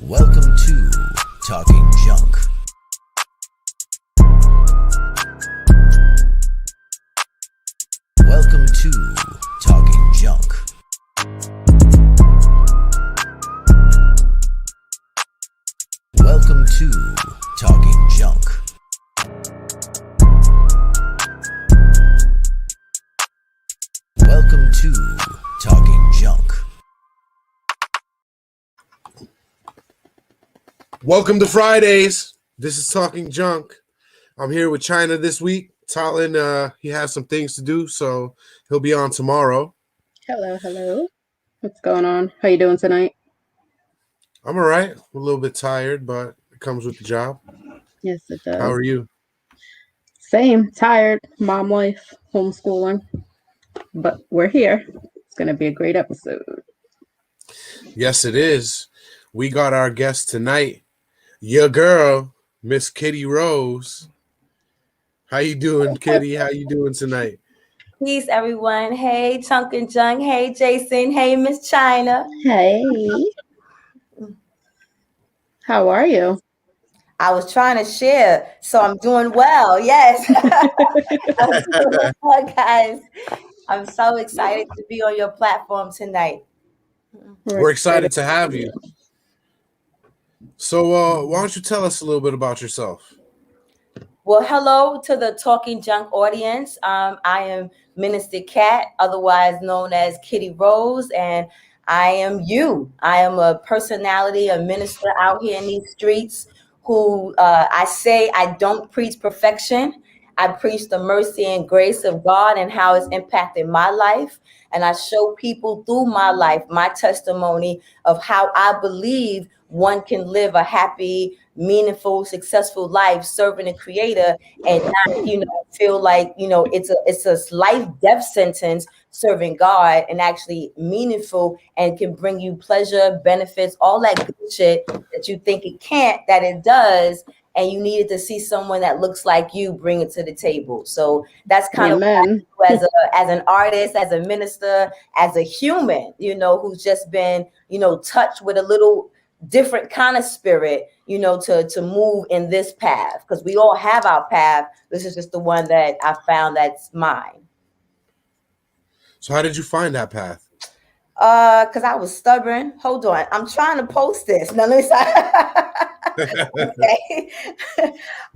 Welcome to Talking Junk. Welcome to Talking Junk. Welcome to Talking Junk. Welcome to Talking Junk. Welcome to Fridays. This is Talking Junk. I'm here with China this week. Talon, he has some things to do, so he'll be on tomorrow. Hello. What's going on? How you doing tonight? I'm all right. I'm a little bit tired, but it comes with the job. Yes, it does. How are you? Same. Tired. Mom, wife, homeschooling. But we're here. It's going to be a great episode. Yes, it is. We got our guest tonight. Your girl, Miss Kitty Rose. How you doing, Kitty? How you doing tonight? Peace, everyone. Hey, Chunk and Jung. Hey, Jason. Hey, Miss China. Hey. How are you? I was trying to share, so I'm doing well. Yes. I'm doing well, guys. I'm so excited to be on your platform tonight. We're excited to have you. So why don't you tell us a little bit about yourself? Well, hello to the Talking Junk audience. I am Minister Cat, otherwise known as Kitty Rose, and I am you. I am a personality, a minister out here in these streets who I say I don't preach perfection. I preach the mercy and grace of God and how it's impacted my life. And I show people through my life, my testimony of how I believe one can live a happy, meaningful, successful life serving the Creator and not, feel like, it's a life death sentence serving God, and actually meaningful and can bring you pleasure, benefits, all that good shit that you think it can't, that it does. And you needed to see someone that looks like you bring it to the table. So that's kind Amen. of what I do as an artist, as a minister, as a human, who's just been, touched with a little different kind of spirit, to move in this path, because we all have our path. This is just the one that I found that's mine. So how did you find that path? Because I was stubborn. Hold on, I'm trying to post this. Now let me okay.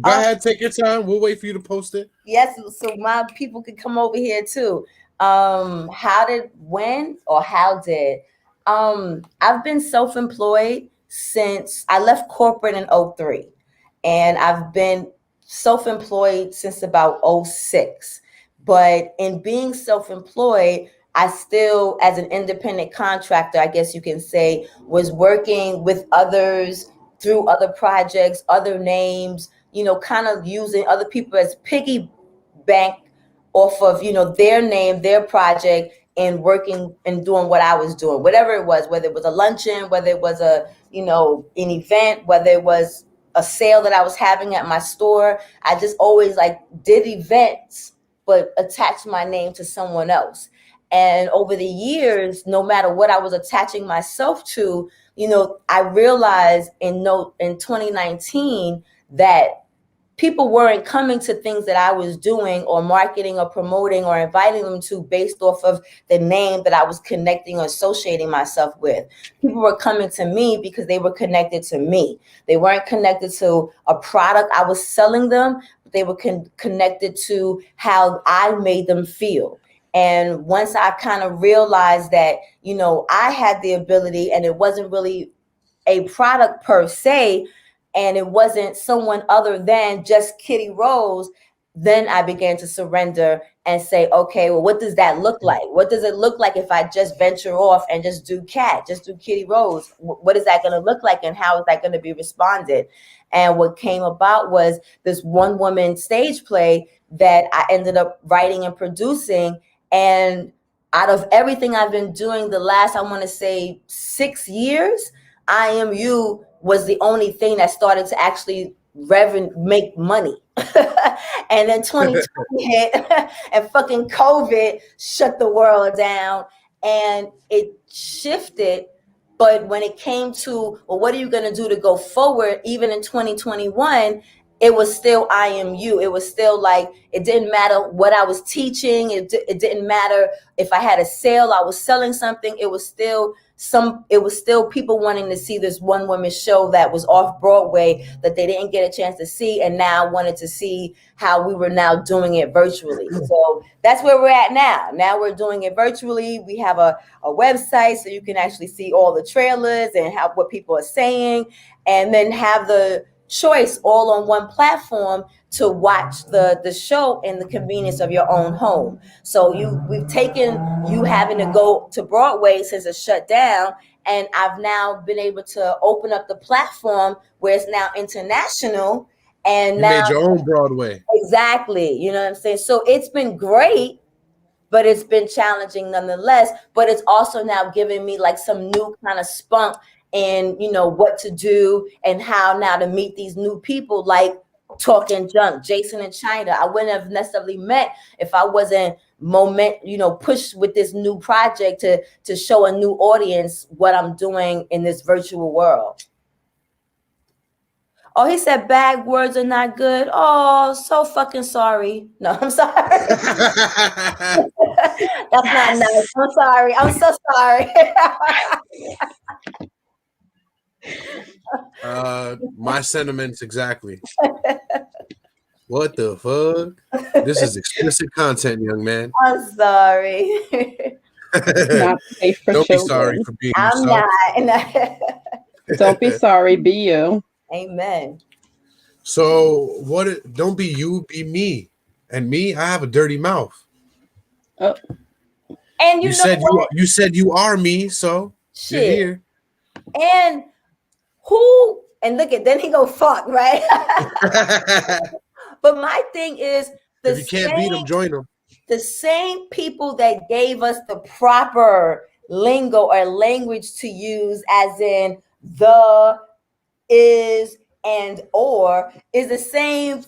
Go ahead, take your time. We'll wait for you to post it. Yes, so my people could come over here too. How did I've been self-employed since I left corporate in 2003, and I've been self-employed since about 2006. But in being self-employed, I still, as an independent contractor, I guess you can say, was working with others through other projects, other names, kind of using other people as piggy bank off of, their name, their project, and working and doing what I was doing, whatever it was, whether it was a luncheon, whether it was an event, whether it was a sale that I was having at my store. I just always did events, but attached my name to someone else. And over the years, no matter what I was attaching myself to, I realized in 2019 that people weren't coming to things that I was doing or marketing or promoting or inviting them to based off of the name that I was connecting or associating myself with. People were coming to me because they were connected to me. They weren't connected to a product I was selling them, but they were connected to how I made them feel. And once I kind of realized that, I had the ability, and it wasn't really a product per se, and it wasn't someone other than just Kitty Rose, then I began to surrender and say, okay, well, what does that look like? What does it look like if I just venture off and just do Kitty Rose? What is that going to look like, and how is that going to be responded? And what came about was this one woman stage play that I ended up writing and producing. And out of everything I've been doing the last, I want to say 6 years, Iam You was the only thing that started to actually make money. And then 2020 hit and fucking COVID shut the world down, and it shifted But when it came to, well, what are you going to do to go forward, even in 2021, it was still I am you. It was still like, it didn't matter what I was teaching. It didn't matter if I had a sale, I was selling something. It was still people wanting to see this one woman show that was off Broadway that they didn't get a chance to see, and now wanted to see how we were now doing it virtually. So that's where we're at now. Now we're doing it virtually. We have a website so you can actually see all the trailers and what people are saying, and then have the choice all on one platform to watch the show in the convenience of your own home. So we've taken you having to go to Broadway since it's shut down, and I've now been able to open up the platform where it's now international, and You now made your own Broadway. exactly, you know what I'm saying? So it's been great, but it's been challenging nonetheless. But it's also now giving me like some new kind of spunk and, you know, what to do and how now to meet these new people, like Talking Junk, Jason and China. I wouldn't have necessarily met if I wasn't pushed with this new project to show a new audience what I'm doing in this virtual world. Oh, he said bad words are not good. Oh, so fucking sorry. No, I'm sorry. That's not nice. I'm sorry. I'm so sorry. My sentiments exactly. What the fuck? This is explicit content, young man. I'm sorry. Not safe for Don't children. be sorry for being I'm yourself. not. Don't be sorry, be you. Amen. So don't be you, be me. And me, I have a dirty mouth. Oh. And you said you are me, so you're shit. here. And look at, then he go fuck, right? But my thing is, if you can't beat them, join them. The same people that gave us the proper lingo or language to use, as in the, is, and or, is the same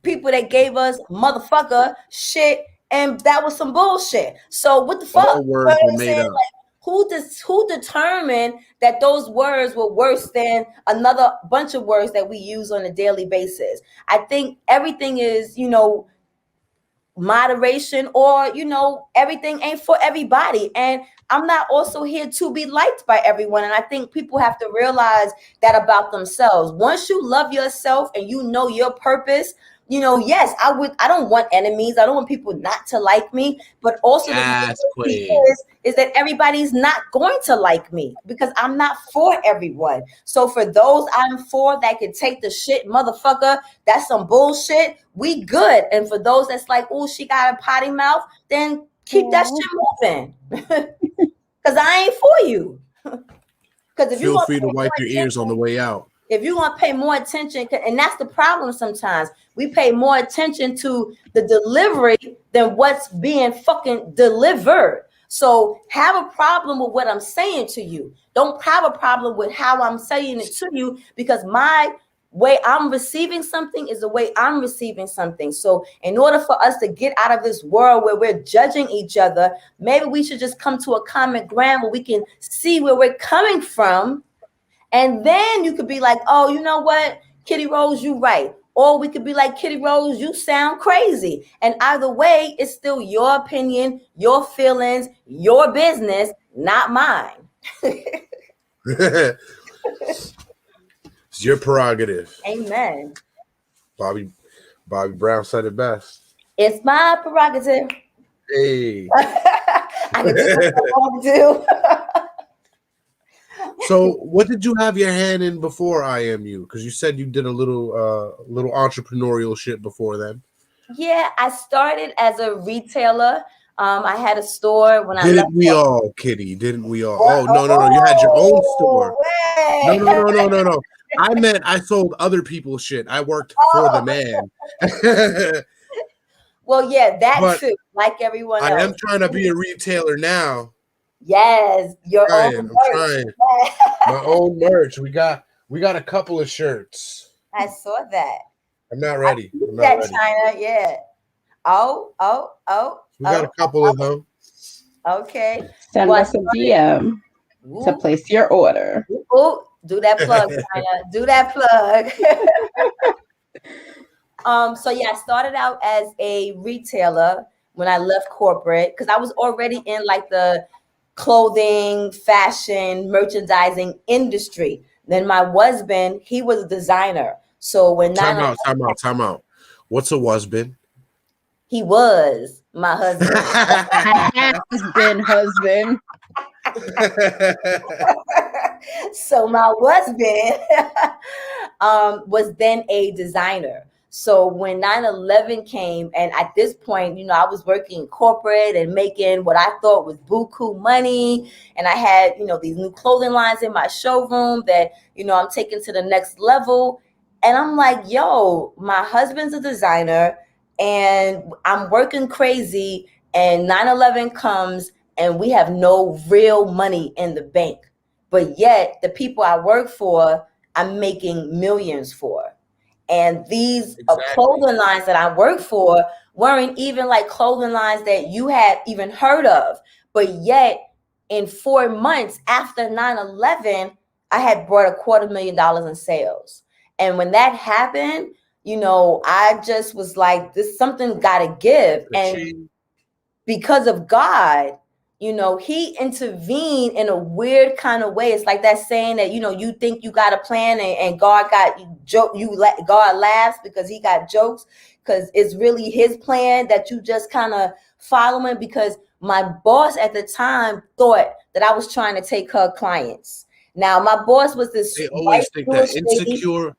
people that gave us motherfucker, shit, and that was some bullshit. So what the fuck? All words were made up. Like, who determined that those words were worse than another bunch of words that we use on a daily basis? I think everything is, moderation, or, everything ain't for everybody. And I'm not also here to be liked by everyone. And I think people have to realize that about themselves. Once you love yourself and you know your purpose, yes, I don't want enemies. I don't want people not to like me, but also the reality is that everybody's not going to like me because I'm not for everyone. So for those I'm for that can take the shit, motherfucker, that's some bullshit, we good. And for those that's like, oh, she got a potty mouth, then keep that shit moving. Because I ain't for you. Because if feel free to wipe your ears on the way out. If you want to pay more attention, and that's the problem sometimes, we pay more attention to the delivery than what's being fucking delivered. So have a problem with what I'm saying to you. Don't have a problem with how I'm saying it to you, because my way I'm receiving something is the way I'm receiving something. So in order for us to get out of this world where we're judging each other, maybe we should just come to a common ground where we can see where we're coming from. And then you could be like, oh, you know what, Kitty Rose, you right. Or we could be like, Kitty Rose, you sound crazy. And either way, it's still your opinion, your feelings, your business, not mine. It's your prerogative. Amen. Bobby Brown said it best. It's my prerogative. Hey. I can do. So what did you have your hand in before I Am You? Because you said you did a little entrepreneurial shit before then. Yeah, I started as a retailer. I had a store when Didn't we all, Kitty? Didn't we all? Oh, no. You had your own store. No. I meant I sold other people's shit. I worked for the man. Well, yeah, that too, like everyone else. I am trying to be a retailer now. Yes, I'm trying. My own merch. We got a couple of shirts. I saw that. I'm not ready. China, yeah. Oh. We got a couple of them. Okay. Send us a DM. to Ooh, place your order. ooh, do that plug, Tanya. Do that plug. So yeah, I started out as a retailer when I left corporate because I was already in like the clothing, fashion, merchandising industry. Then my husband, he was a designer. So when Time 9 out, time out, time out. What's a husband? he was my husband. My husband. So my husband was then a designer. So when 9/11 came, and at this point, I was working corporate and making what I thought was buku money. And I had, these new clothing lines in my showroom that, I'm taking to the next level. And I'm like, yo, my husband's a designer and I'm working crazy. And 9/11 comes and we have no real money in the bank. But yet the people I work for, I'm making millions for. And these Exactly. clothing lines that I work for weren't even like clothing lines that you had even heard of. But yet in 4 months after 9/11, I had brought $250,000 in sales. And when that happened, I just was like, this something gotta give. And because of God, he intervened in a weird kind of way. It's like that saying that, you think you got a plan and God got you joke, God laughs because he got jokes, because it's really his plan that you just kind of following, because my boss at the time thought that I was trying to take her clients. Now, my boss was this They white always think that Jewish lady.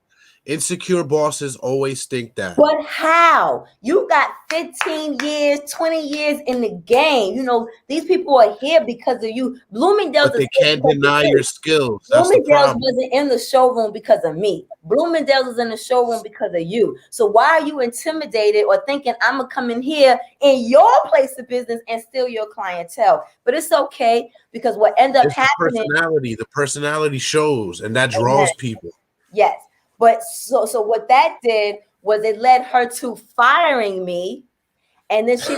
insecure bosses always think that. But how? You got 15 years, 20 years in the game. These people are here because of you. Bloomingdale's But is they here can't because of deny you. your skills. That's the Bloomingdale's problem. wasn't in the showroom because of me. Bloomingdale's is in the showroom because of you. So why are you intimidated or thinking I'm going to come in here in your place of business and steal your clientele? But it's okay, because what ended up It's the happening. personality. The personality shows, and that Amen. draws people. Yes. But so what that did was it led her to firing me. And then she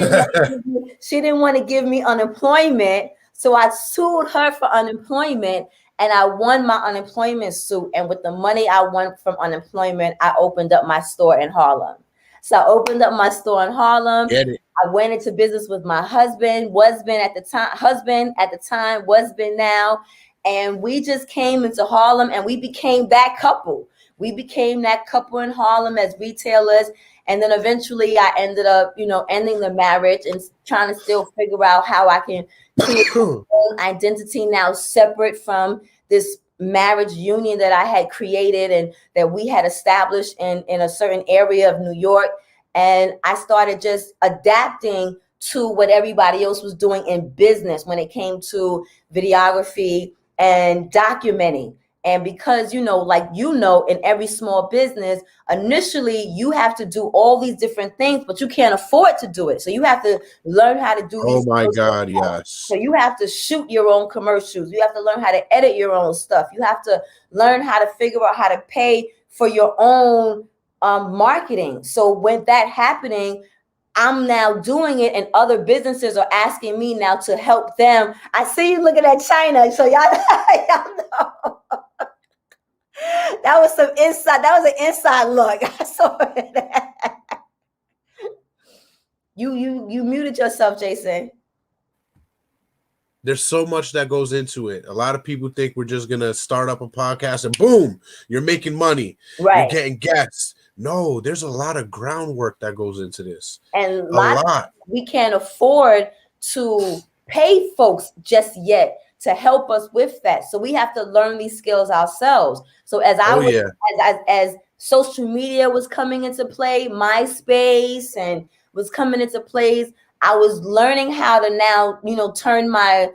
didn't want to give me unemployment. So I sued her for unemployment and I won my unemployment suit. And with the money I won from unemployment, I opened up my store in Harlem. So I opened up my store in Harlem. Get it? I went into business with my husband at the time, husband now. And we just came into Harlem and we became that couple. We became that couple in Harlem as retailers. And then eventually I ended up, ending the marriage and trying to still figure out how I can create my own identity now separate from this marriage union that I had created and that we had established in a certain area of New York. And I started just adapting to what everybody else was doing in business when it came to videography and documenting. And because, in every small business, initially you have to do all these different things, but you can't afford to do it. So you have to learn how to do these. Oh my God, yes. So you have to shoot your own commercials. You have to learn how to edit your own stuff. You have to learn how to figure out how to pay for your own marketing. So when that happening, I'm now doing it and other businesses are asking me now to help them. I see you looking at China. So y'all know. That was an inside look. I saw that. You muted yourself, Jason. There's so much that goes into it. A lot of people think we're just gonna start up a podcast and boom, you're making money. Right. You're getting guests. No, there's a lot of groundwork that goes into this. And a lot. We can't afford to pay folks just yet to help us with that. So we have to learn these skills ourselves. So as social media was coming into play, MySpace and was coming into place, I was learning how to now, turn my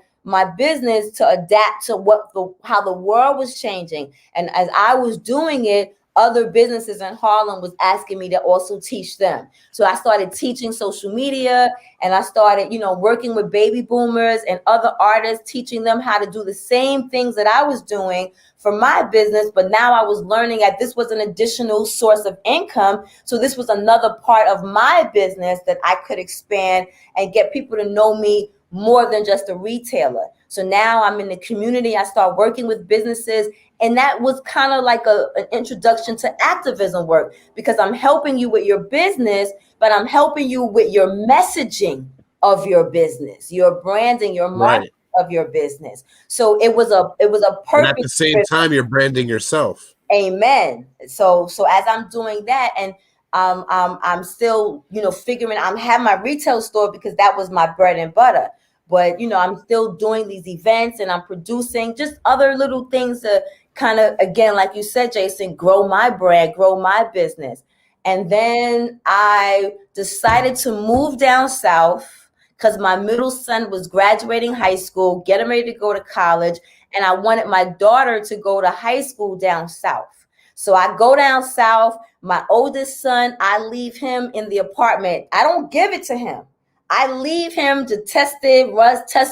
business to adapt to how the world was changing. And as I was doing it, other businesses in Harlem was asking me to also teach them. So I started teaching social media and I started, working with baby boomers and other artists, teaching them how to do the same things that I was doing for my business. But now I was learning that this was an additional source of income. So this was another part of my business that I could expand and get people to know me more than just a retailer. So now I'm in the community. I start working with businesses. And that was kind of like an introduction to activism work, because I'm helping you with your business, but I'm helping you with your messaging of your business, your branding, your marketing of your business. So it was a And at purpose. the same time, you're branding yourself. Amen. So as I'm doing that, and I'm still, figuring, I'm having my retail store because that was my bread and butter. But, I'm still doing these events, and I'm producing just other little things to kind of, again, like you said, Jason, grow my brand, grow my business. And then I decided to move down south because my middle son was graduating high school, getting ready to go to college. And I wanted my daughter to go to high school down south. So I go down south. My oldest son, I leave him in the apartment. I don't give it to him. I leave him to test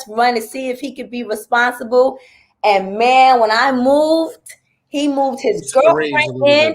run to see if he could be responsible. And man, when I moved, he moved his girlfriend in.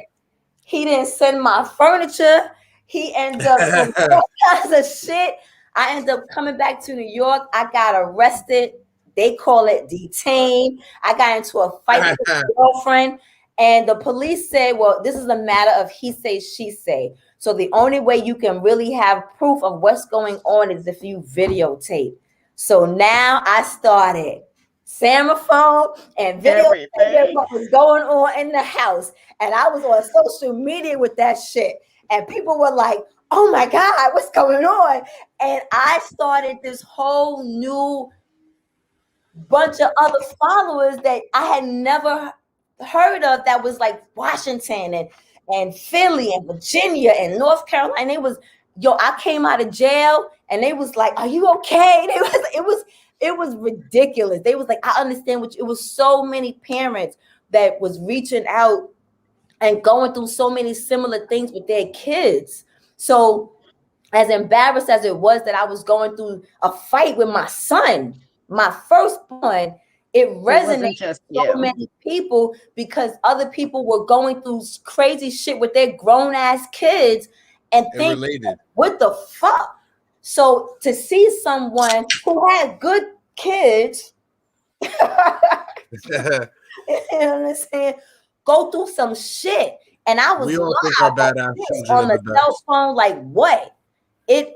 He didn't send my furniture. He ended up doing all kinds of shit. I ended up coming back to New York. I got arrested. They call it detained. I got into a fight with my girlfriend. And the police said, well, this is a matter of he say, she say. So the only way you can really have proof of what's going on is if you videotape. So now I started Samaphone and videotaping what was going on in the house. And I was on social media with that shit. And people were like, oh my God, what's going on? And I started this whole new bunch of other followers that I had never heard of, that was like Washington and Philly and Virginia and North Carolina. It was, I came out of jail and they was like, are you okay? It was ridiculous. They was like, I understand it was so many parents that was reaching out and going through so many similar things with their kids. So as embarrassed as it was that I was going through a fight with my son, my firstborn, it resonated with so many people, because other people were going through crazy shit with their grown ass kids and think, what the fuck? So to see someone who had good kids, you know what I'm saying, go through some shit, and I was we all think our badass on the cell phone, like what? It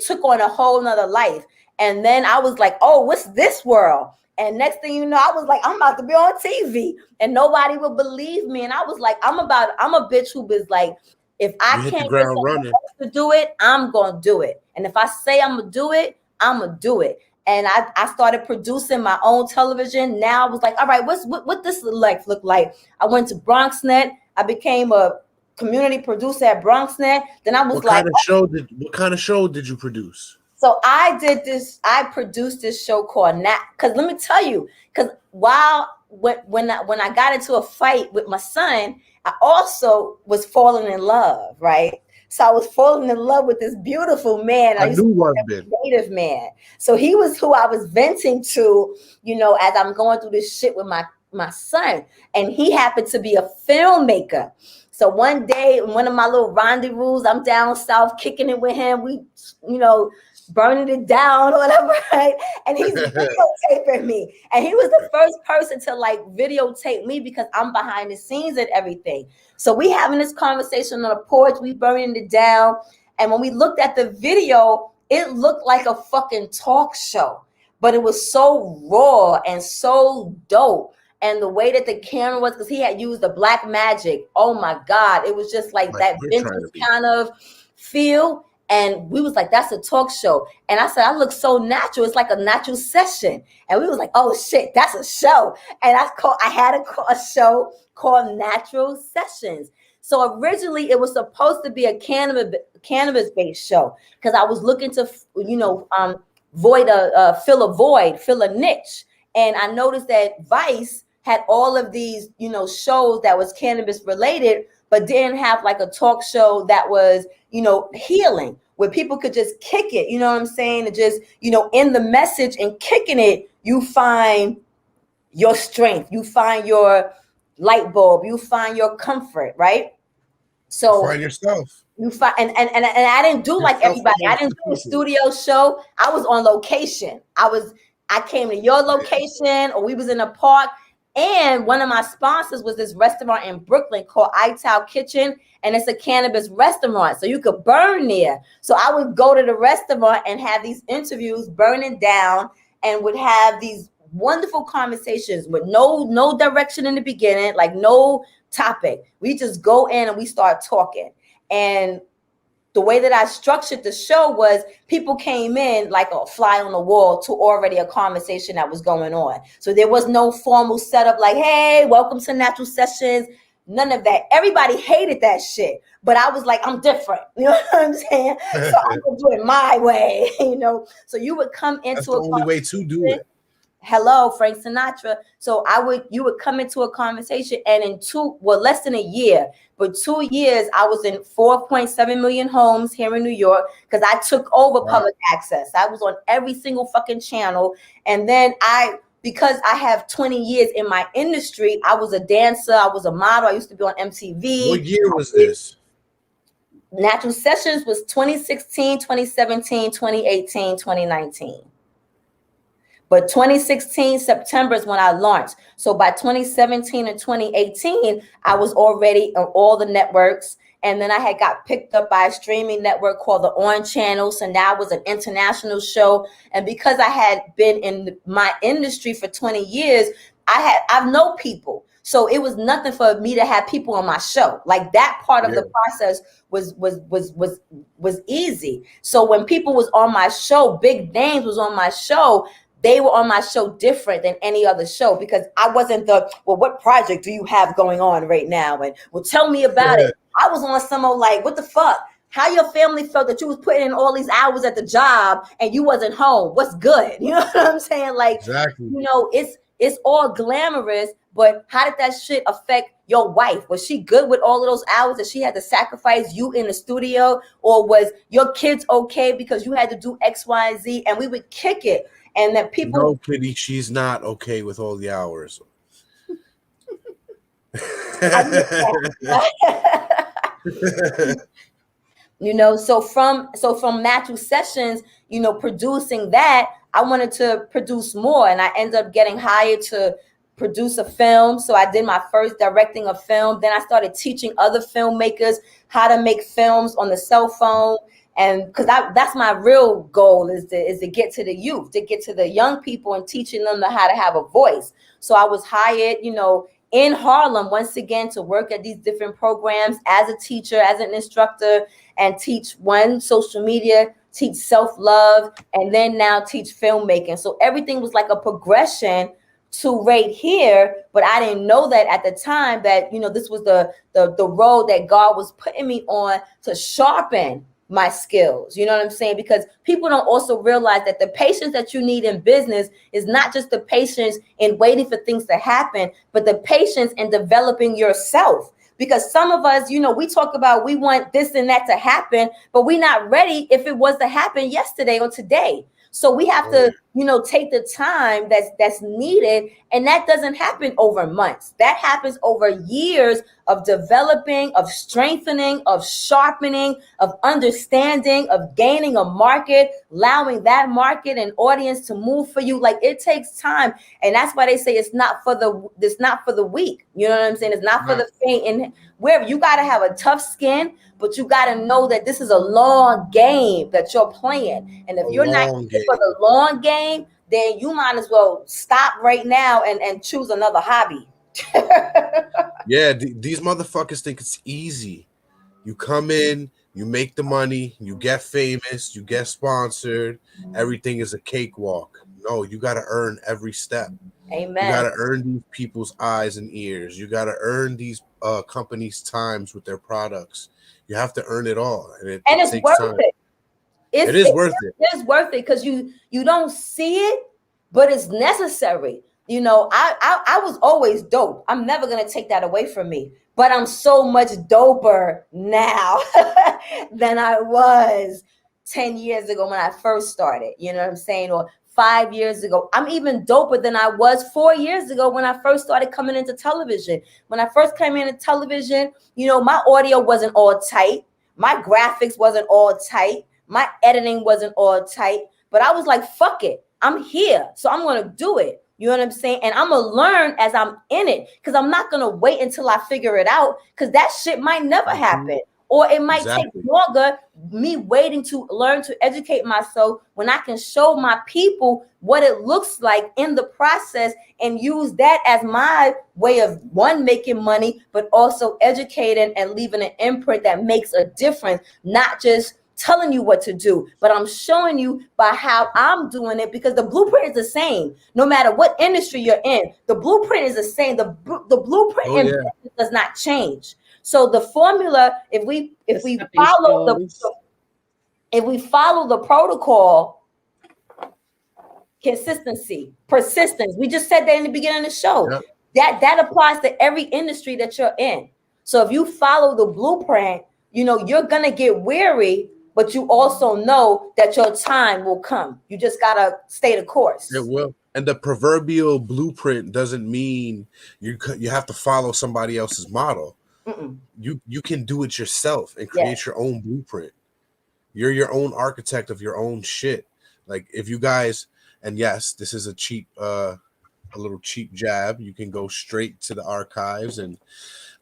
took on a whole nother life. And then I was like, oh, what's this world? And next thing you know, I was like, I'm about to be on TV and nobody would believe me. And I was like, I'm a bitch who was like, if I can't get someone else to do it, I'm going to do it. And if I say I'm going to do it, I'm going to do it. And I started producing my own television. Now I was like, all right, what this look like? I went to BronxNet. I became a community producer at BronxNet. Then I was what kind of show did you produce? So I produced this show called Nat. Because let me tell you, because when I got into a fight with my son, I also was falling in love, right? So I was falling in love with this beautiful man. I used to be a creative man. So he was who I was venting to, as I'm going through this shit with my son. And he happened to be a filmmaker. So one day, in one of my little rendezvous, I'm down south kicking it with him. We, burning it down or whatever, right? And he's videotaping me. And he was the first person to like videotape me because I'm behind the scenes and everything. So we having this conversation on the porch, we burning it down. And when we looked at the video, it looked like a fucking talk show, but it was so raw and so dope. And the way that the camera was, because he had used the black magic. Oh my God. It was just like that vintage kind of feel. And we was like, that's a talk show. And I said, I look so natural. It's like a natural session. And we was like, oh shit, that's a show. And I had a show called Natural Sessions. So originally it was supposed to be a cannabis-based show, because I was looking to, fill a niche. And I noticed that Vice had all of these, shows that was cannabis related, but didn't have like a talk show that was, healing, where people could just kick it, you know what I'm saying? And just, in the message and kicking it, you find your strength, you find your light bulb, you find your comfort, right? So Find yourself. you find, and I didn't do like Yourself everybody. I amongst didn't the do a people. studio show. I was on location. I came to your location, or we was in a park. And one of my sponsors was this restaurant in Brooklyn called Ital Kitchen, and it's a cannabis restaurant, so you could burn there. So I would go to the restaurant and have these interviews, burning down, and would have these wonderful conversations with no direction in the beginning, like no topic. We just go in and we start talking. And the way that I structured the show was people came in like a fly on the wall to already a conversation that was going on. So there was no formal setup like, hey, welcome to Natural Sessions. None of that. Everybody hated that shit. But I was like, I'm different. You know what I'm saying? So I'm going to do it my way, you know? So you would come into That's the only way to do it. Hello, Frank Sinatra. So you would come into a conversation, and in less than a year, but 2 years, I was in 4.7 million homes here in New York because I took over public access. I was on every single fucking channel. And then because I have 20 years in my industry, I was a dancer, I was a model, I used to be on MTV. What year was this? Natural Sessions was 2016, 2017, 2018, 2019. But 2016 September is when I launched. So by 2017 and 2018, I was already on all the networks. And then I had got picked up by a streaming network called the On Channel. So now it was an international show. And because I had been in my industry for 20 years, I've known people. So it was nothing for me to have people on my show. Like that part of the process was easy. So when people was on my show, big names was on my show, they were on my show different than any other show because I wasn't what project do you have going on right now? And well, tell me about it. I was on some like, what the fuck? How your family felt that you was putting in all these hours at the job and you wasn't home. What's good? You know what I'm saying? Like, exactly. You know, it's all glamorous, but how did that shit affect your wife? Was she good with all of those hours that she had to sacrifice you in the studio? Or was your kids okay because you had to do X, Y, and Z? And we would kick it. And that people, no, Kitty, she's not okay with all the hours. You know, so from Natural Sessions, you know, producing that, I wanted to produce more, and I ended up getting hired to produce a film. So I did my first directing a film. Then I started teaching other filmmakers how to make films on the cell phone. And because that's my real goal is to get to the youth, to get to the young people and teaching them how to have a voice. So I was hired, you know, in Harlem once again to work at these different programs as a teacher, as an instructor, and teach social media, teach self-love, and then now teach filmmaking. So everything was like a progression to right here, but I didn't know that at the time that, you know, this was the road that God was putting me on to sharpen my skills. You know what I'm saying? Because people don't also realize that the patience that you need in business is not just the patience in waiting for things to happen, but the patience in developing yourself. Because some of us, you know, we talk about we want this and that to happen, but we're not ready if it was to happen yesterday or today. So we have to, you know, take the time that's needed. And that doesn't happen over months. That happens over years of developing, of strengthening, of sharpening, of understanding, of gaining a market, allowing that market and audience to move for you. Like it takes time. And that's why they say it's not for the weak. You know what I'm saying? It's not for the faint. And where you got to have a tough skin, but you got to know that this is a long game that you're playing. And if you're not for the long game, then you might as well stop right now and choose another hobby. Yeah, these motherfuckers think it's easy. You come in, you make the money, you get famous, you get sponsored. Everything is a cakewalk. No, you got to earn every step. Amen. You got to earn these people's eyes and ears. You got to earn these companies' times with their products. You have to earn it all, and it's takes worth time. it. It is worth it. It's worth it because you don't see it, but it's necessary. You know, I was always dope. I'm never gonna take that away from me. But I'm so much doper now than I was 10 years ago when I first started. You know what I'm saying? Or 5 years ago. I'm even doper than I was 4 years ago when I first started coming into television. When I first came into television, you know, my audio wasn't all tight. My graphics wasn't all tight. My editing wasn't all tight. But I was like, fuck it. I'm here. So I'm going to do it. You know what I'm saying? And I'm going to learn as I'm in it, because I'm not going to wait until I figure it out, because that shit might never happen. Or it might take longer, me waiting to learn to educate myself, when I can show my people what it looks like in the process and use that as my way of, one, making money, but also educating and leaving an imprint that makes a difference, not just telling you what to do, but I'm showing you by how I'm doing it, because the blueprint is the same. No matter what industry you're in, the blueprint is the same. The blueprint in business does not change. So the formula, if we follow the protocol, consistency, persistence. We just said that in the beginning of the show. Yep. That applies to every industry that you're in. So if you follow the blueprint, you know, you're gonna get weary, but you also know that your time will come. You just gotta stay the course. It will. And the proverbial blueprint doesn't mean you have to follow somebody else's model. You can do it yourself and create your own blueprint. You're your own architect of your own shit. Like, if you guys, and yes, this is a little cheap jab. You can go straight to the archives and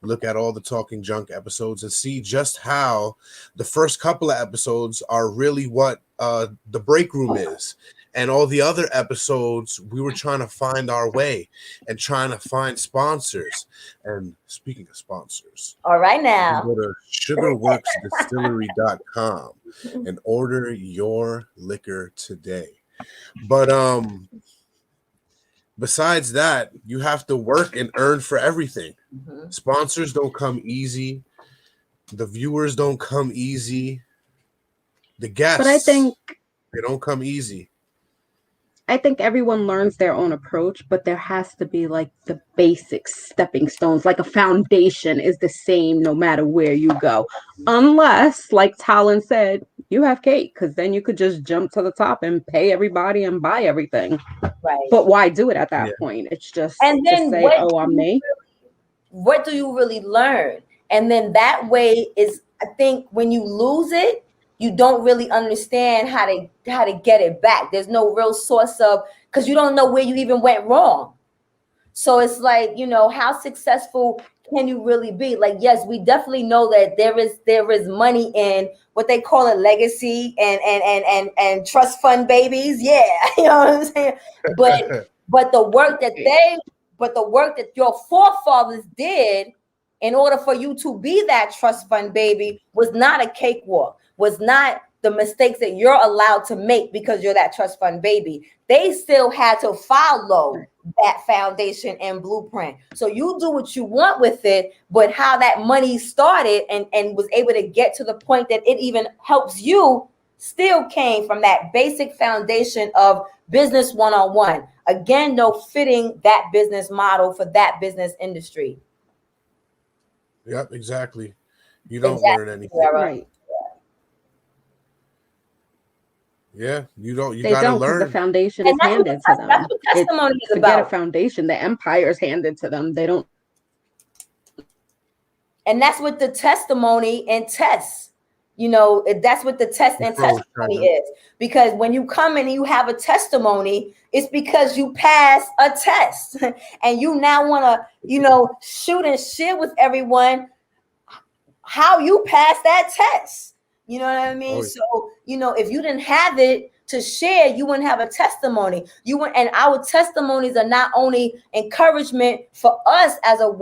look at all the Talking Junk episodes and see just how the first couple of episodes are really what the break room is. And all the other episodes, we were trying to find our way and trying to find sponsors. And speaking of sponsors, all right, now go to sugarworksdistillery.com and order your liquor today. But besides that, you have to work and earn for everything. Sponsors don't come easy. The viewers don't come easy. The guests, but I think they don't come easy. I think everyone learns their own approach, but there has to be like the basic stepping stones, like a foundation is the same no matter where you go. Unless, like Talon said, you have cake, because then you could just jump to the top and pay everybody and buy everything. Right. But why do it at that point? It's just and then to say, oh, I'm me. What do you really learn? And then that way is, I think, when you lose it, you don't really understand how to get it back. There's no real source of, because you don't know where you even went wrong. So it's like, you know, how successful can you really be? Like, yes, we definitely know that there is money in what they call a legacy and trust fund babies. Yeah, you know what I'm saying? But the work that your forefathers did in order for you to be that trust fund baby was not a cakewalk, was not the mistakes that you're allowed to make because you're that trust fund baby. They still had to follow that foundation and blueprint. So you do what you want with it, but how that money started and was able to get to the point that it even helps you still came from that basic foundation of business one-on-one. Again, no fitting that business model for that business industry. Yep, exactly. You don't learn anything. Right. Yeah, you don't. You they gotta don't, learn. The foundation is handed to them. That's what testimony is forget about. A foundation. The empire is handed to them. They don't. And that's what the testimony and tests. You know, that's what the test and testimony is. Because when you come and you have a testimony, it's because you passed a test, and you now want to, you know, shoot and share with everyone how you passed that test. You know what I mean? So, you know, if you didn't have it to share, you wouldn't have a testimony. And our testimonies are not only encouragement for us as a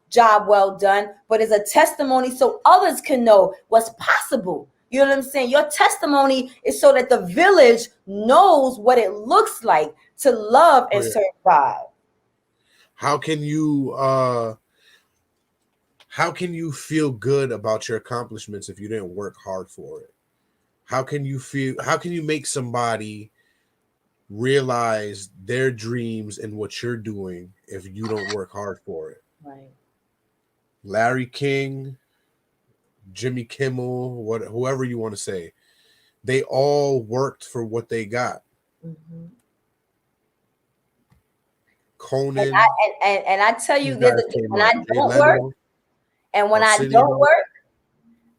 job well done, but it's a testimony so others can know what's possible. You know what I'm saying? Your testimony is so that the village knows what it looks like to love and serve God. How can you feel good about your accomplishments if you didn't work hard for it? How can you make somebody realize their dreams and what you're doing if you don't work hard for it? Right. Larry King, Jimmy Kimmel, whoever you want to say, they all worked for what they got. Mm-hmm. Conan. And I tell you, These guys came when out. I Jay don't work, Leno, and when I Arsenio. don't work,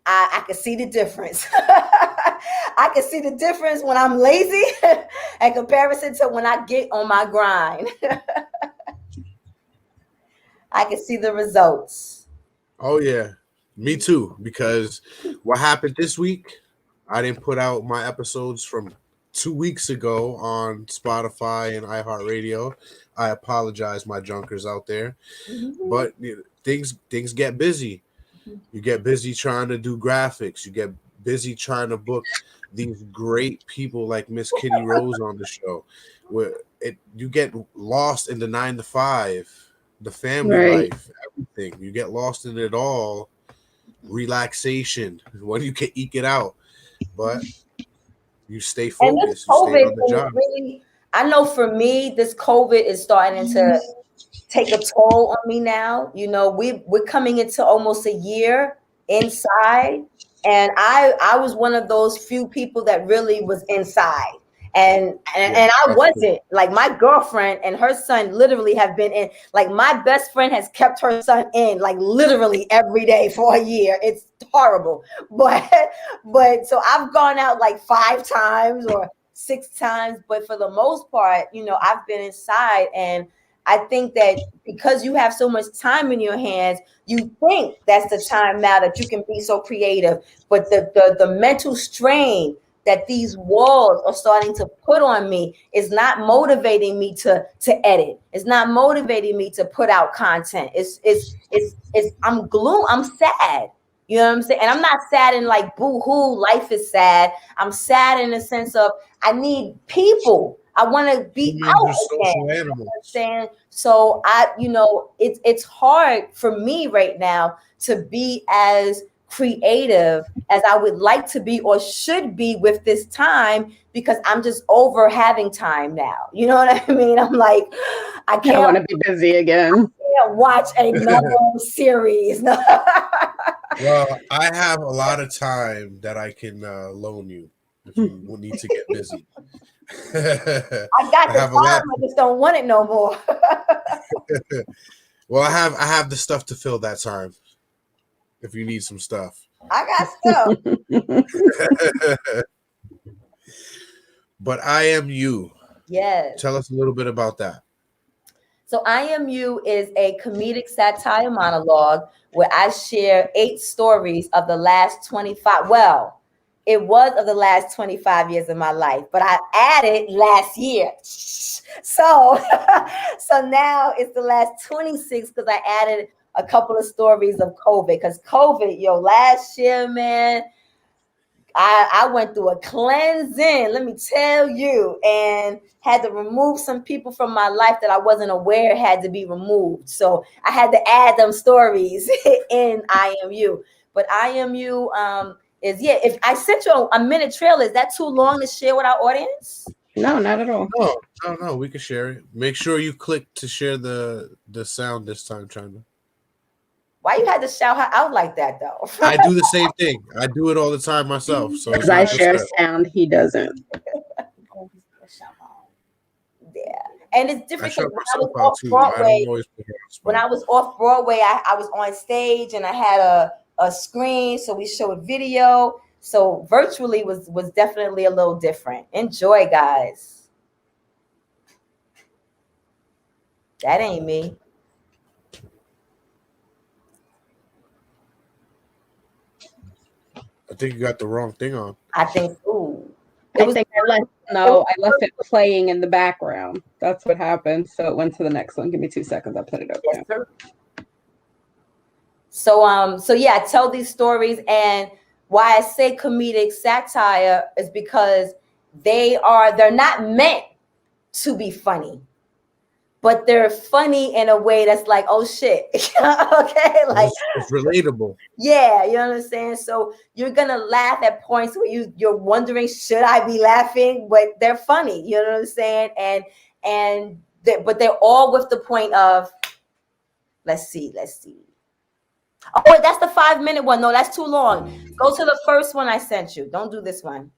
I can see the difference. I can see the difference when I'm lazy in comparison to when I get on my grind. I can see the results. Oh yeah, me too. Because what happened this week, I didn't put out my episodes from 2 weeks ago on Spotify and iHeartRadio. I apologize, my junkers out there. But things get busy. You get busy trying to do graphics. You get busy trying to book these great people like Miss Kitty Rose on the show. Where you get lost in the 9 to 5, the family Right. life, everything. You get lost in it all. Relaxation when you can eke it out, but you stay And this focused. You stay COVID on the thing job. really, I know for me, this COVID is starting to take a toll on me now. You know, we're coming into almost a year inside, and I was one of those few people that really was inside. Yeah, And I that's true. wasn't. Like, my girlfriend and her son literally have been in. Like, my best friend has kept her son in like literally every day for a year. It's horrible. But so I've gone out like 5 times or 6 times, but for the most part, you know, I've been inside. And I think that because you have so much time in your hands, you think that's the time now that you can be so creative. But the mental strain that these walls are starting to put on me is not motivating me to edit. It's not motivating me to put out content. It's I'm gloom. I'm sad. You know what I'm saying? And I'm not sad in like boo-hoo, life is sad. I'm sad in the sense of I need people. I want to be Humans out are again. social You know animals. what I'm saying? So it's hard for me right now to be as creative as I would like to be or should be with this time, because I'm just over having time now. You know what I mean? I'm like, I I can't want to be busy again. watch another series. Well, I have a lot of time that I can loan you if you need to get busy. I got I the have a lot. time, I just don't want it no more. Well, I have the stuff to fill that time. If you need some stuff. I got stuff. But I Am You. Yes. Tell us a little bit about that. So I Am You is a comedic satire monologue where I share 8 stories of the last 25. Well, it was of the last 25 years of my life, but I added last year. So, so now it's the last 26 because I added a couple of stories of COVID. Because COVID, last year, man, I went through a cleansing, let me tell you, and had to remove some people from my life that I wasn't aware had to be removed. So I had to add them stories in I Am You. But I Am You if I sent you a minute trailer, is that too long to share with our audience? No, not at all. No, we can share it. Make sure you click to share the sound this time, China. Why you had to shout her out like that, though? I do the same thing. I do it all the time myself. So Because I share sound, he doesn't. Yeah, and it's I different shout because when I myself was out off too. I Broadway, don't always put it on when I was off Broadway, I was on stage and I had a screen, so we showed video. So virtually was definitely a little different. Enjoy, guys. That ain't me. I think you got the wrong thing on. I think, ooh. I left it playing in the background. That's what happened. So it went to the next one. Give me 2 seconds. I'll put it up Yes, there. sir. So yeah, I tell these stories, and why I say comedic satire is because they're not meant to be funny, but they're funny in a way that's like, oh shit. Okay, like it's relatable. Yeah, you know what I'm saying? So you're gonna laugh at points where you're wondering, should I be laughing? But they're funny, you know what I'm saying? But they're all with the point of let's see. Oh, wait, that's the 5-minute one. No, that's too long. Go to the first one I sent you. Don't do this one.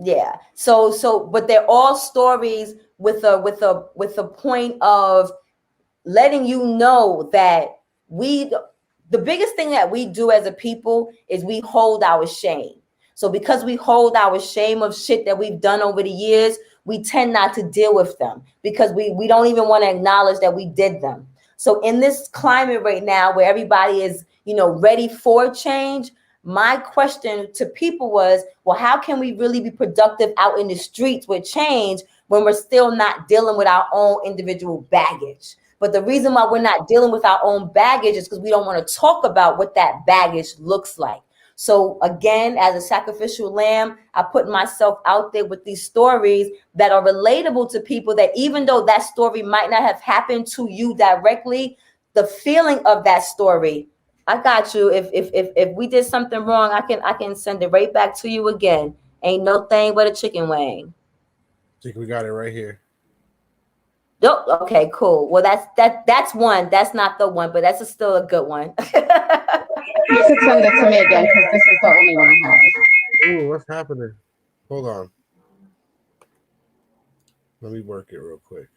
Yeah. So but they're all stories with a point of letting you know that the biggest thing that we do as a people is we hold our shame. So because we hold our shame of shit that we've done over the years, we tend not to deal with them because we don't even want to acknowledge that we did them. So in this climate right now where everybody is, ready for change, my question to people was, well, how can we really be productive out in the streets with change when we're still not dealing with our own individual baggage? But the reason why we're not dealing with our own baggage is because we don't want to talk about what that baggage looks like. So again, as a sacrificial lamb, I put myself out there with these stories that are relatable to people, that even though that story might not have happened to you directly, the feeling of that story, I got you. If we did something wrong, I can send it right back to you again. Ain't no thing but a chicken wing. I think we got it right here. Oh, okay, cool. Well, that's one. That's not the one, but that's still a good one. You could send it to me again because this is the only one I have. Ooh, what's happening? Hold on. Let me work it real quick.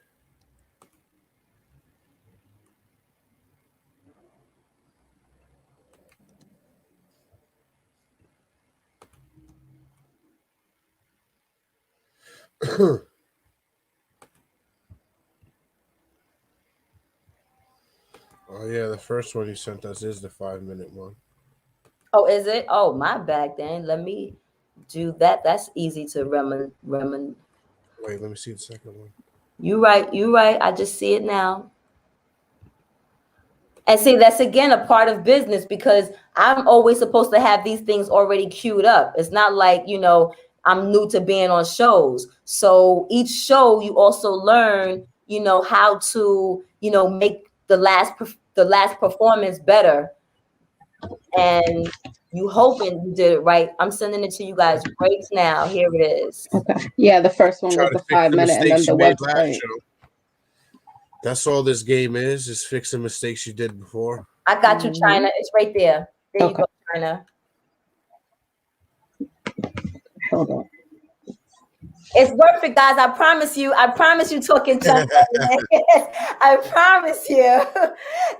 Oh yeah, the first one you sent us is the 5-minute one. Oh, is it? Oh, my bad then. Let me do that. That's easy to remember. Wait, let me see the second one. You right. I just see it now. And see, that's again a part of business because I'm always supposed to have these things already queued up. It's not like, I'm new to being on shows. So each show you also learn, how to, make the last performance better. And you hoping you did it right. I'm sending it to you guys right now. Here it is. Okay. Yeah, the first one Try was to the fix the 5-minute, and then mistakes the you made last website. show. That's all this game is fix the mistakes you did before. I got you, China. It's right there. There you go, China. Hold on. It's worth it, guys. I promise you, talking junk. I promise you.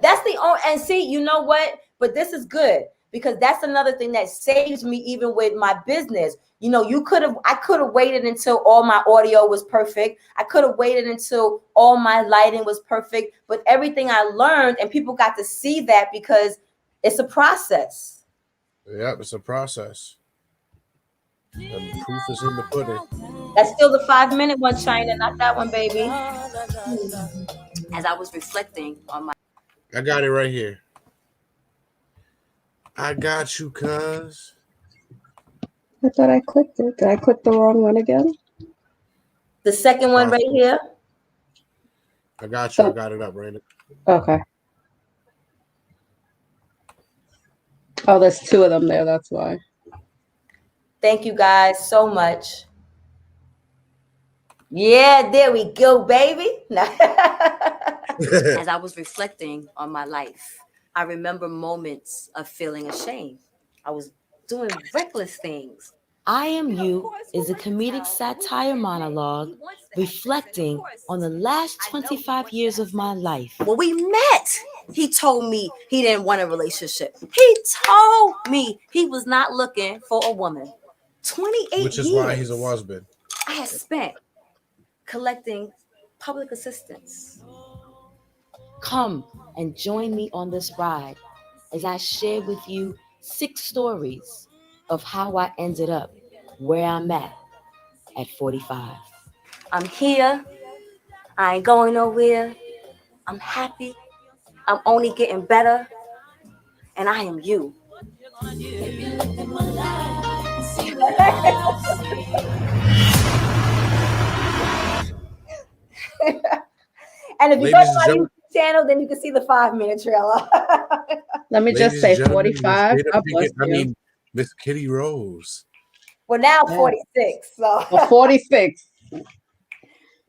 That's the only, and see, you know what? But this is good because that's another thing that saves me even with my business. I could have waited until all my audio was perfect. I could have waited until all my lighting was perfect. But everything I learned, and people got to see that because it's a process. Yep, it's a process. And proof is in the pudding. That's still the 5-minute one, China, not that one, baby. As I was reflecting on my... I got it right here. I got you, cuz. I thought I clicked it. Did I click the wrong one again? The second one right here. I got you. I got it up right now. Okay. Oh, there's two of them there. That's why. Thank you guys so much. Yeah, there we go, baby. As I was reflecting on my life, I remember moments of feeling ashamed. I was doing reckless things. Iam You is a comedic satire monologue reflecting on the last 25 years of my life. When we met, he told me he didn't want a relationship. He told me he was not looking for a woman. 28 years. Which is why he's a husband. I had spent collecting public assistance. Come and join me on this ride as I share with you 6 stories of how I ended up where I'm at 45. I'm here. I ain't going nowhere. I'm happy. I'm only getting better. And I am you. And if you go to my YouTube channel, then you can see the 5-minute trailer. Let me just say 45. I mean, Miss Kitty Rose. Well, now 46. So well, 46.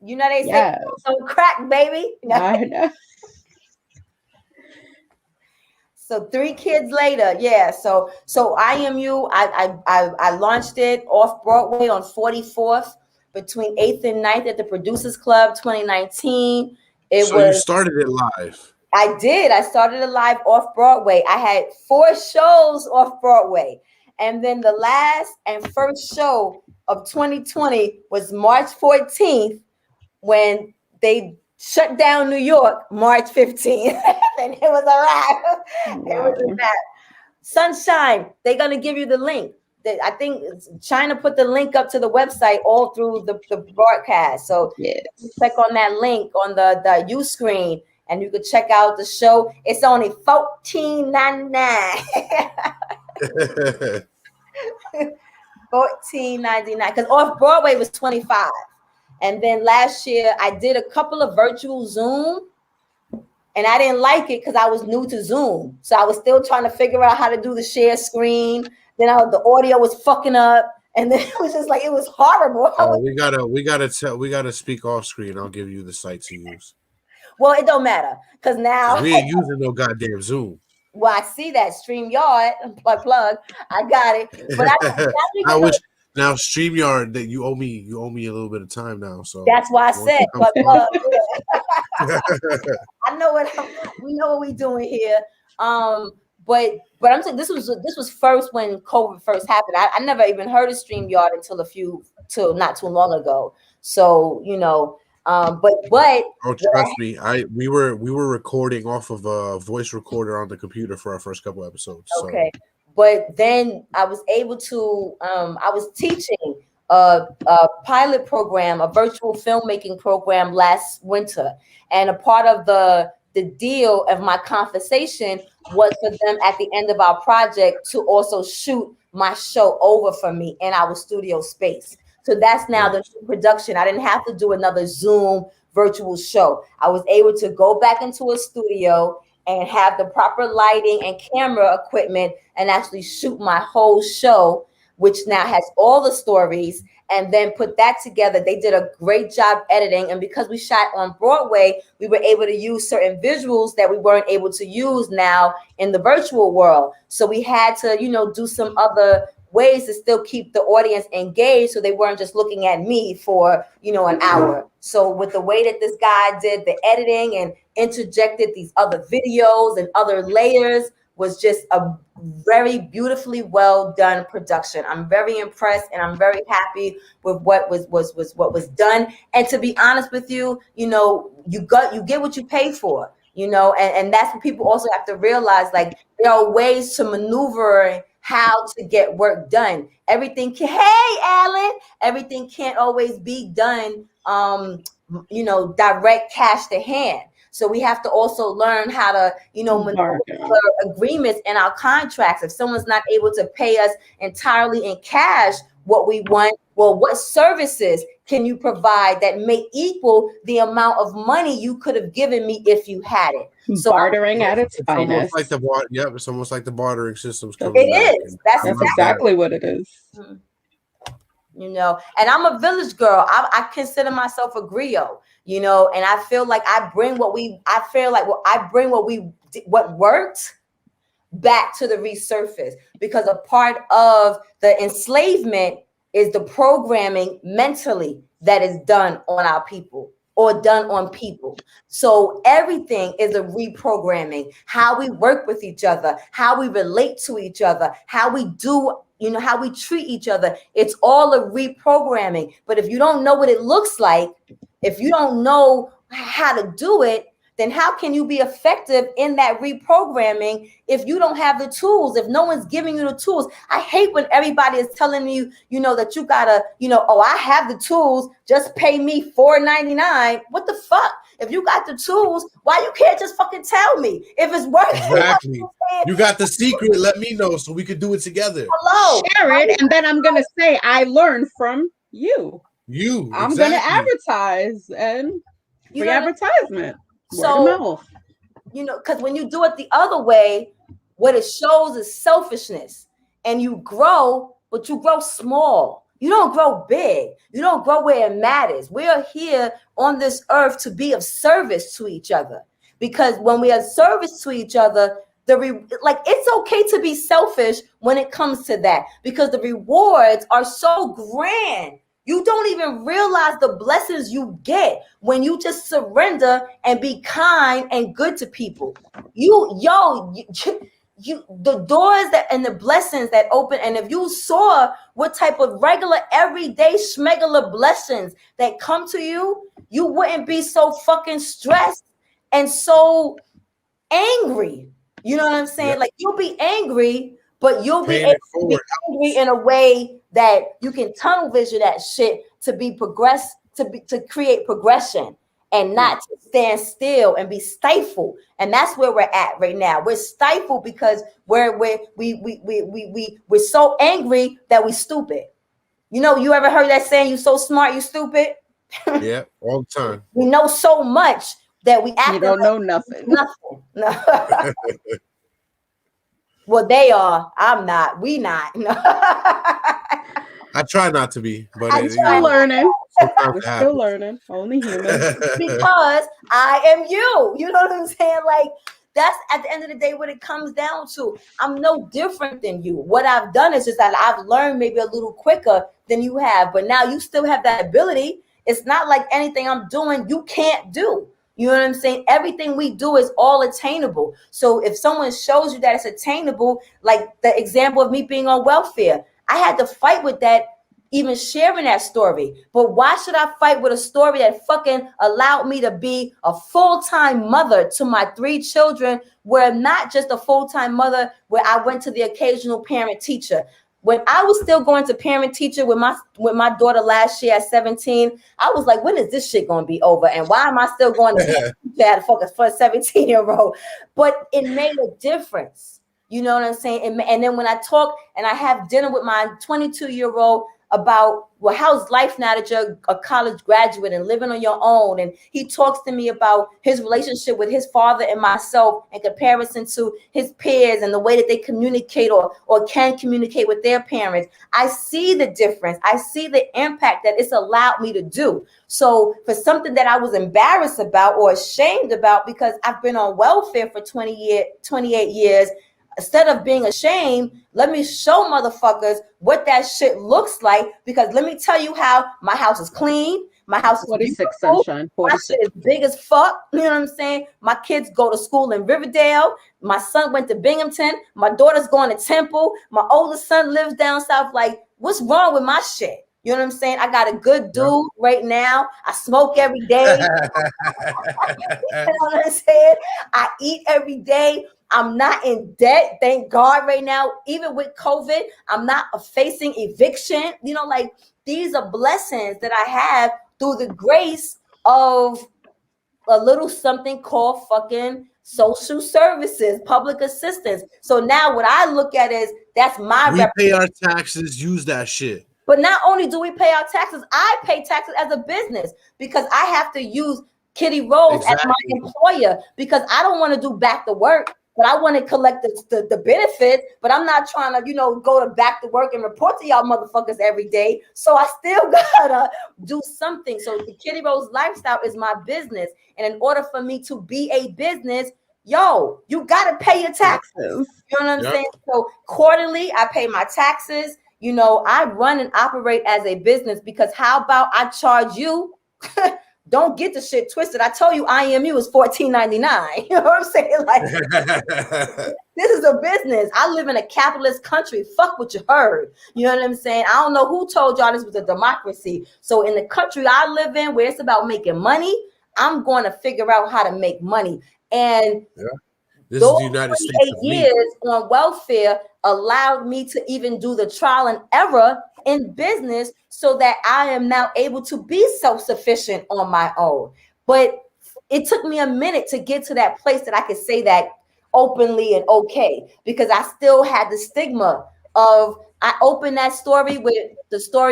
You know they say don't crack, baby. I know. So 3 kids later, yeah. So Iam You, I launched it off Broadway on 44th between 8th and 9th at the Producers Club 2019. It So you was started it live. I did. I started it live off Broadway. I had 4 shows off Broadway. And then the last and first show of 2020 was March 14th when they shut down New York March 15th. And it was a wrap. It was a wrap. Sunshine, they're going to give you the link. I think China put the link up to the website all through the broadcast. So yes. click on that link on the U screen and you can check out the show. It's only $14.99. $14.99 because off Broadway was $25. And then last year I did a couple of virtual Zoom and I didn't like it because I was new to Zoom. So I was still trying to figure out how to do the share screen. Then the audio was fucking up. And then it was just like, it was horrible. We gotta speak off screen. I'll give you the site to use. Well, it don't matter because now we ain't using no goddamn Zoom. Well, I see that StreamYard plug. I got it. But I wish now StreamYard that you owe me a little bit of time now. So that's why I said but plug. I know we know what we're doing here. But I'm saying this was first when COVID first happened. I never even heard of StreamYard until not too long ago. So but oh, trust me, we were recording off of a voice recorder on the computer for our first couple episodes. Okay, so. But then I was able to I was teaching a pilot program, a virtual filmmaking program last winter, and a part of the deal of my compensation was for them at the end of our project to also shoot my show over for me in our studio space. So that's now the new production. I didn't have to do another Zoom virtual show. I was able to go back into a studio and have the proper lighting and camera equipment and actually shoot my whole show, which now has all the stories, and then put that together. They did a great job editing. And because we shot on Broadway, we were able to use certain visuals that we weren't able to use now in the virtual world. So we had to, do some other ways to still keep the audience engaged so they weren't just looking at me for, an hour. So with the way that this guy did the editing and interjected these other videos and other layers was just a very beautifully well done production. I'm very impressed and I'm very happy with what was done. And to be honest with you, you get what you pay for, and that's what people also have to realize. Like, there are ways to maneuver how to get work done. Everything can't always be done, direct cash to hand. So we have to also learn how to, maneuver agreements in our contracts. If someone's not able to pay us entirely in cash what we want, well, what services can you provide that may equal the amount of money you could have given me if you had it? So bartering at its finest. It's almost like the bartering system's coming back. It is. That's exactly what it is. Mm-hmm. And I'm a village girl. I consider myself a griot, and I feel like I bring what worked back to the resurface, because a part of the enslavement is the programming mentally that is done on our people or done on people. So everything is a reprogramming, how we work with each other, how we relate to each other, how we do, how we treat each other. It's all a reprogramming. But if you don't know what it looks like, if you don't know how to do it, then how can you be effective in that reprogramming if you don't have the tools, if no one's giving you the tools? I hate when everybody is telling you, that you gotta, I have the tools, just pay me $4.99. What the fuck? If you got the tools, why you can't just fucking tell me if it's working? Exactly. You got the secret. Let me know so we could do it together. Hello. Share it, and then I'm gonna say I learned from you. I'm gonna advertise and free advertisement. So, because when you do it the other way, what it shows is selfishness, and you grow, but you grow small. You don't grow big. You don't grow where it matters. We are here on this earth to be of service to each other, because when we are service to each other, like it's okay to be selfish when it comes to that, because the rewards are so grand. You don't even realize the blessings you get when you just surrender and be kind and good to people. You the doors that and the blessings that open, and if you saw what type of regular everyday schmegular blessings that come to you, you wouldn't be so fucking stressed and so angry. You know what I'm saying? Yep. Like you'll be angry, but you'll be Paying able it to be forward. angry in a way that you can tunnel vision that shit to be to create progression and not to stand still and be stifled. And that's where we're at right now. We're stifled because we're so angry that we stupid. You know, you ever heard that saying, you so smart, you stupid? Yeah, all the time. We know so much that we act You don't know nothing. nothing. No. Well, they are. I'm not. We not. No. I try not to be, but I it, try Still learning. sometimes We're it still happens. learning. Only human. Because I am you. You know what I'm saying? Like that's at the end of the day what it comes down to. I'm no different than you. What I've done is just that I've learned maybe a little quicker than you have, but now you still have that ability. It's not like anything I'm doing you can't do. You know what I'm saying? Everything we do is all attainable. So if someone shows you that it's attainable, like the example of me being on welfare, I had to fight with that, even sharing that story. But why should I fight with a story that fucking allowed me to be a full-time mother to my 3 children, where not just a full-time mother where I went to the occasional parent teacher. When I was still going to parent teacher with my daughter last year at 17, I was like, when is this shit going to be over? And why am I still going to parent teacher at for a 17-year-old? But it made a difference. You know what I'm saying? And then when I talk and I have dinner with my 22-year-old about, well, how's life now that you're a college graduate and living on your own? And he talks to me about his relationship with his father and myself in comparison to his peers and the way that they communicate or can communicate with their parents. I see the difference. I see the impact that it's allowed me to do. So for something that I was embarrassed about or ashamed about because I've been on welfare for 28 years, instead of being ashamed, let me show motherfuckers what that shit looks like. Because let me tell you how my house is clean. My house is 46, beautiful. sunshine. My 46. shit is big as fuck. You know what I'm saying? My kids go to school in Riverdale. My son went to Binghamton. My daughter's going to Temple. My oldest son lives down south. Like, what's wrong with my shit? You know what I'm saying? I got a good dude right now. I smoke every day. You know what I'm saying? I eat every day. I'm not in debt, thank God right now. Even with COVID, I'm not facing eviction. You know, like these are blessings that I have through the grace of a little something called fucking social services, public assistance. So now what I look at is that's my we pay our taxes, use that shit. But not only do we pay our taxes, I pay taxes as a business because I have to use Kitty Rose as my employer because I don't want to do back to work. But I want to collect the benefits, but I'm not trying to, go to back to work and report to y'all motherfuckers every day. So I still gotta do something. So the Kitty Rose lifestyle is my business. And in order for me to be a business, you gotta pay your taxes. You know what I'm saying? So quarterly, I pay my taxes. I run and operate as a business because how about I charge you? Don't get the shit twisted. I told you Iam You is $14.99. You know what I'm saying? Like, this is a business. I live in a capitalist country. Fuck what you heard. You know what I'm saying? I don't know who told y'all this was a democracy. So in the country I live in, where it's about making money, I'm going to figure out how to make money. And this is the United States of years on welfare allowed me to even do the trial and error in business so that I am now able to be self-sufficient on my own. But it took me a minute to get to that place that I could say that openly and okay, because I still had the stigma of, I opened that story with Mr.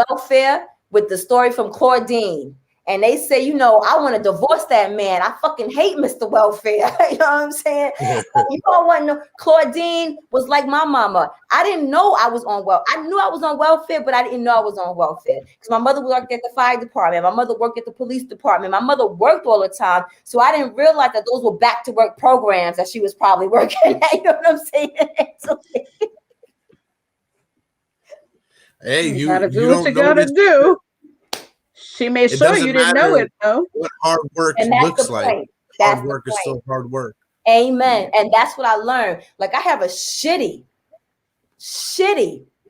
Welfare, with the story from Claudine. and they say, you know, I want to divorce that man. I fucking hate Mr. Welfare. You know what I'm saying? You don't want no. Claudine was like my mama. I didn't know I was on I knew I was on welfare, but I didn't know I was on welfare because my mother worked at the fire department. My mother worked at the police department. My mother worked all the time, so I didn't realize that those were back to work programs that she was probably working at. You know what I'm saying? Hey, You you gotta do what don't you gotta notice. do. She made It sure doesn't you didn't know matter it though. what hard work And that's looks the like. point. That's Hard the work is point. still hard work. Amen. And that's what I learned. Like I have a shitty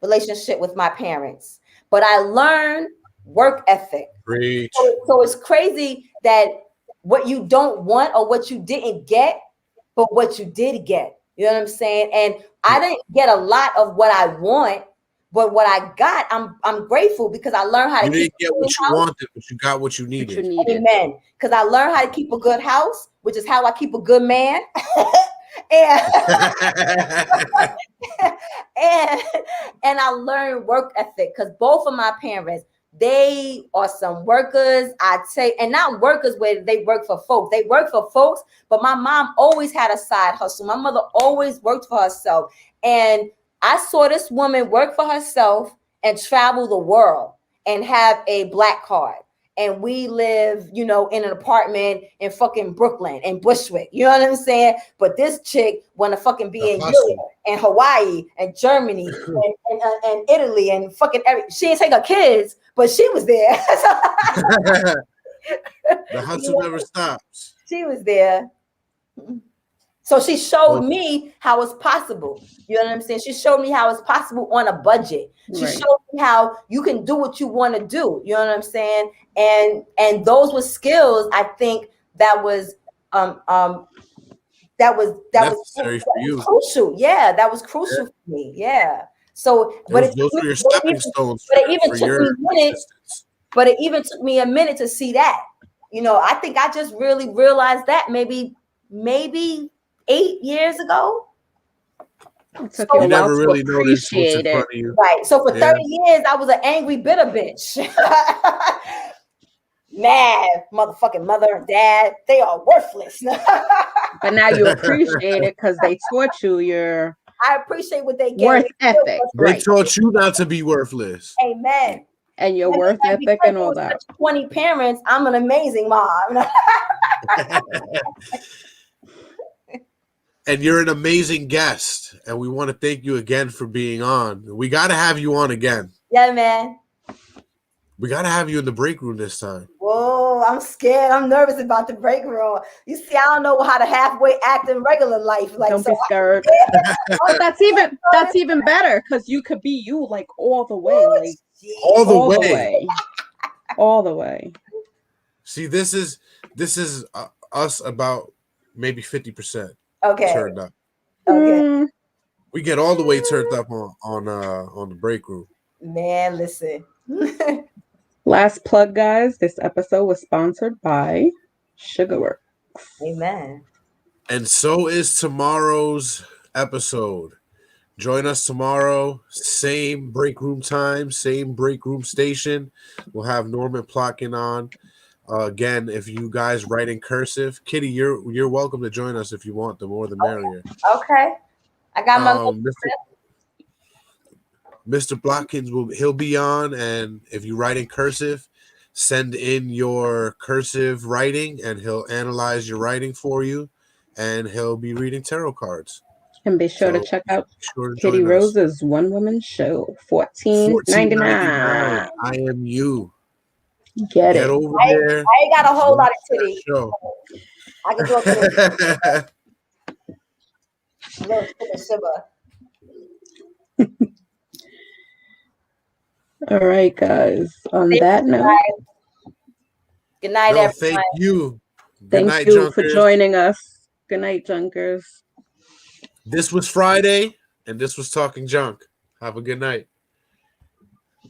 relationship with my parents, but I learned work ethic. Preach. So it's crazy that what you don't want or what you didn't get, but what you did get. You know what I'm saying? And I didn't get a lot of what I want, but what I got, I'm grateful because I learned how to You keep didn't get what you wanted, but you got what you What you needed. needed. Amen. Because I learned how to keep a good house, which is how I keep a good man. and and I learned work ethic because both of my parents, they are some workers. I'd say, and not workers where they work for folks. They work for folks, but my mom always had a side hustle. My mother always worked for herself. And I saw this woman work for herself and travel the world and have a black card. And we live, you know, in an apartment in fucking Brooklyn and Bushwick. You know what I'm saying? But this chick want to fucking be in Europe and Hawaii and Germany and Italy and fucking she didn't take her kids, but she was there. The hustle never stops. She was there. So she showed me how it's possible. You know what I'm saying? She showed me how it's possible on a budget. She showed me how you can do what you want to do. You know what I'm saying? And those were skills I think that was necessary for you. Crucial. Yeah, that was crucial for me. Yeah. So, those were your stepping stones for your existence. But it even took me a minute to see that. You know, I think I just really realized that maybe 8 years ago. So you never really noticed what's in front of you. Right. So for 30 years, I was an angry, bitter bitch. Mad motherfucking mother and dad, they are worthless. But now you appreciate it because they taught you your I appreciate what they gave worth ethic. They taught you not to be worthless. Amen. And your worth ethic and all that. 20 parents, I'm an amazing mom. And you're an amazing guest. And we want to thank you again for being on. We got to have you on again. Yeah, man. We got to have you in the break room this time. Whoa, I'm scared. I'm nervous about the break room. You see, I don't know how to halfway act in regular life. Like, don't be scared. Oh, that's even better because you could be you like all the way. Like all the way. All the way. See, this is us about maybe 50%. Okay. Turned up. Okay. We get all the way turned up on the break room. Man, listen. Last plug, guys. This episode was sponsored by Sugarworks. Amen. And so is tomorrow's episode. Join us tomorrow. Same break room time, same break room station. We'll have Norman Plotkin on. Again, if you guys write in cursive, Kitty, you're welcome to join us if you want. The more the merrier. Okay. I got my Mr. Blockins he'll be on, and if you write in cursive, send in your cursive writing, and he'll analyze your writing for you, and he'll be reading tarot cards. And be sure to check out Kitty Rose's one-woman show, $14.99. Iam You. Get it over there. I ain't got a whole lot of titty. I can do a little shiver. All right, guys. On that note, good night, everyone. Thank you. Thank you for joining us. Good night, Junkers. This was Friday, and this was Talking Junk. Have a good night.